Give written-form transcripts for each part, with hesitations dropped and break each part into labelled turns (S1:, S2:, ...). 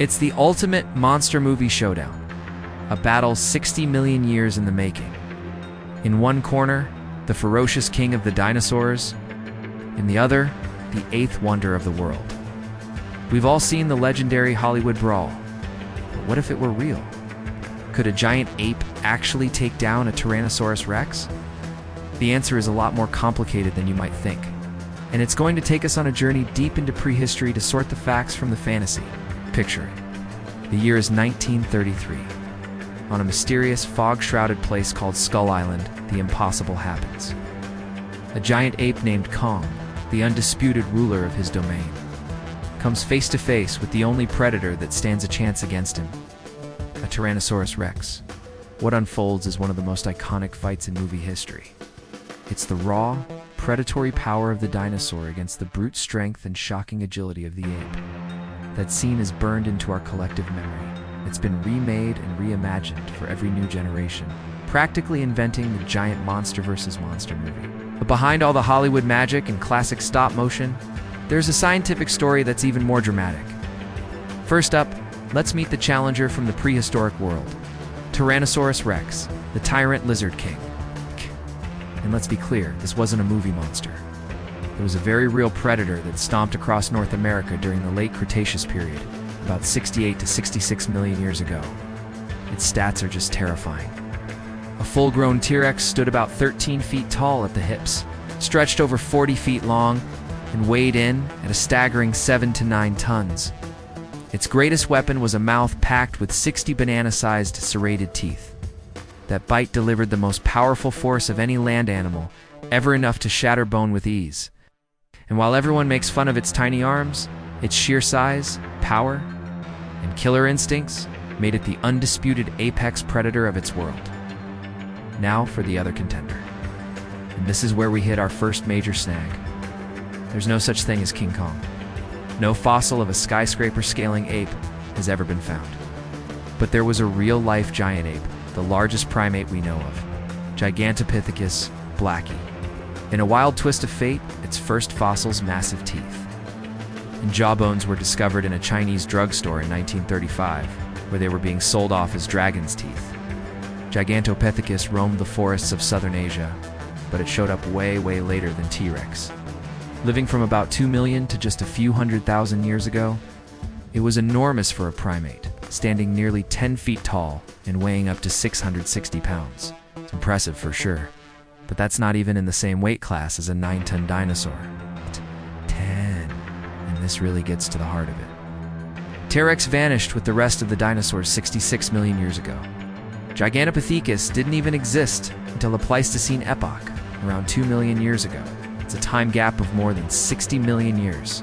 S1: It's the ultimate monster movie showdown, a battle 60 million years in the making. In one corner, the ferocious king of the dinosaurs. In the other, the eighth wonder of the world. We've all seen the legendary Hollywood brawl, but what if it were real? Could a giant ape actually take down a Tyrannosaurus Rex? The answer is a lot more complicated than you might think, and it's going to take us on a journey deep into prehistory to sort the facts from the fantasy. Picture it. The year is 1933. On a mysterious, fog-shrouded place called Skull Island, the impossible happens. A giant ape named Kong, the undisputed ruler of his domain, comes face to face with the only predator that stands a chance against him, a Tyrannosaurus Rex. What unfolds is one of the most iconic fights in movie history. It's the raw, predatory power of the dinosaur against the brute strength and shocking agility of the ape. That scene is burned into our collective memory. It's been remade and reimagined for every new generation, practically inventing the giant monster versus monster movie. But behind all the Hollywood magic and classic stop motion, there's a scientific story that's even more dramatic. First up, let's meet the challenger from the prehistoric world, Tyrannosaurus Rex, the tyrant lizard king. And let's be clear, this wasn't a movie monster. It was a very real predator that stomped across North America during the late Cretaceous period, about 68 to 66 million years ago. Its stats are just terrifying. A full-grown T-Rex stood about 13 feet tall at the hips, stretched over 40 feet long, and weighed in at a staggering 7 to 9 tons. Its greatest weapon was a mouth packed with 60 banana-sized serrated teeth. That bite delivered the most powerful force of any land animal, ever enough to shatter bone with ease. And while everyone makes fun of its tiny arms, its sheer size, power, and killer instincts made it the undisputed apex predator of its world. Now for the other contender. And this is where we hit our first major snag. There's no such thing as King Kong. No fossil of a skyscraper-scaling ape has ever been found. But there was a real-life giant ape, the largest primate we know of, Gigantopithecus blacki. In a wild twist of fate, its first fossil's massive teeth and jawbones were discovered in a Chinese drugstore in 1935, where they were being sold off as dragon's teeth. Gigantopithecus roamed the forests of southern Asia, but it showed up way later than T-Rex. Living from about 2 million to just a few 100,000 years ago, it was enormous for a primate, standing nearly 10 feet tall and weighing up to 660 pounds. It's impressive for sure, but that's not even in the same weight class as a 9-ton dinosaur. 10, and this really gets to the heart of it. T-Rex vanished with the rest of the dinosaurs 66 million years ago. Gigantopithecus didn't even exist until the Pleistocene epoch, around 2 million years ago. It's a time gap of more than 60 million years.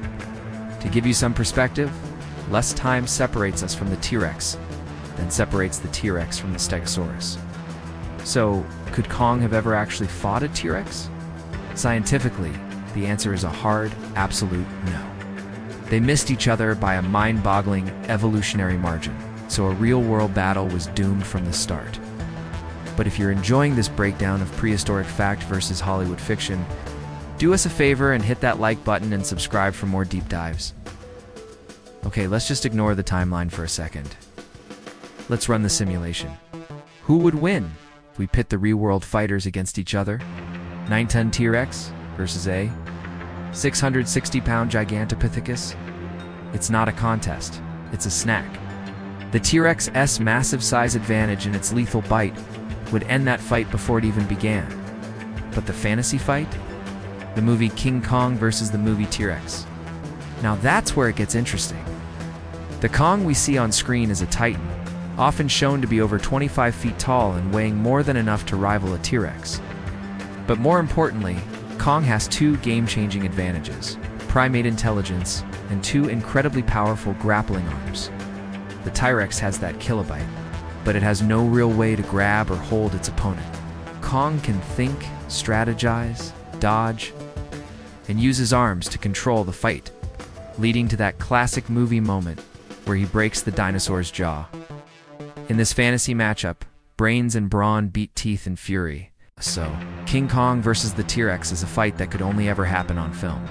S1: To give you some perspective, less time separates us from the T-Rex than separates the T-Rex from the Stegosaurus. So, could Kong have ever actually fought a T-Rex? Scientifically, the answer is a hard, absolute no. They missed each other by a mind-boggling evolutionary margin, so a real-world battle was doomed from the start. But if you're enjoying this breakdown of prehistoric fact versus Hollywood fiction, do us a favor and hit that like button and subscribe for more deep dives. Okay, let's just ignore the timeline for a second. Let's run the simulation. Who would win if we pit the real-world fighters against each other? 9-ton T-Rex versus a 660-pound Gigantopithecus? It's not a contest, it's a snack. The T-Rex's massive size advantage and its lethal bite would end that fight before it even began. But the fantasy fight? The movie King Kong versus the movie T-Rex. Now that's where it gets interesting. The Kong we see on screen is a titan, often shown to be over 25 feet tall and weighing more than enough to rival a T-Rex. But more importantly, Kong has two game-changing advantages: primate intelligence and two incredibly powerful grappling arms. The T-Rex has that kilobite, but it has no real way to grab or hold its opponent. Kong can think, strategize, dodge, and use his arms to control the fight, leading to that classic movie moment where he breaks the dinosaur's jaw. In this fantasy matchup, brains and brawn beat teeth in fury. So, King Kong versus the T-Rex is a fight that could only ever happen on film.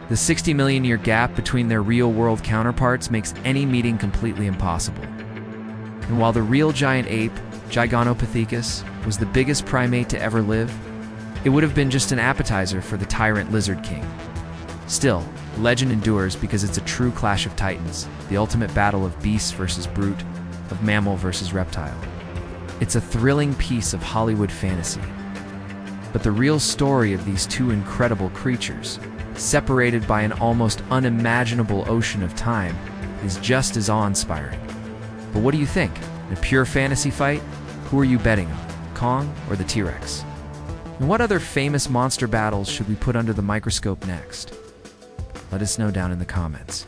S1: The 60 million year gap between their real-world counterparts makes any meeting completely impossible. And while the real giant ape, Gigantopithecus, was the biggest primate to ever live, it would have been just an appetizer for the tyrant lizard king. Still, legend endures because it's a true clash of titans, the ultimate battle of beast versus brute, of mammal versus reptile. It's a thrilling piece of Hollywood fantasy. But the real story of these two incredible creatures, separated by an almost unimaginable ocean of time, is just as awe-inspiring. But what do you think? In a pure fantasy fight, who are you betting on, Kong or the T-Rex? And what other famous monster battles should we put under the microscope next? Let us know down in the comments.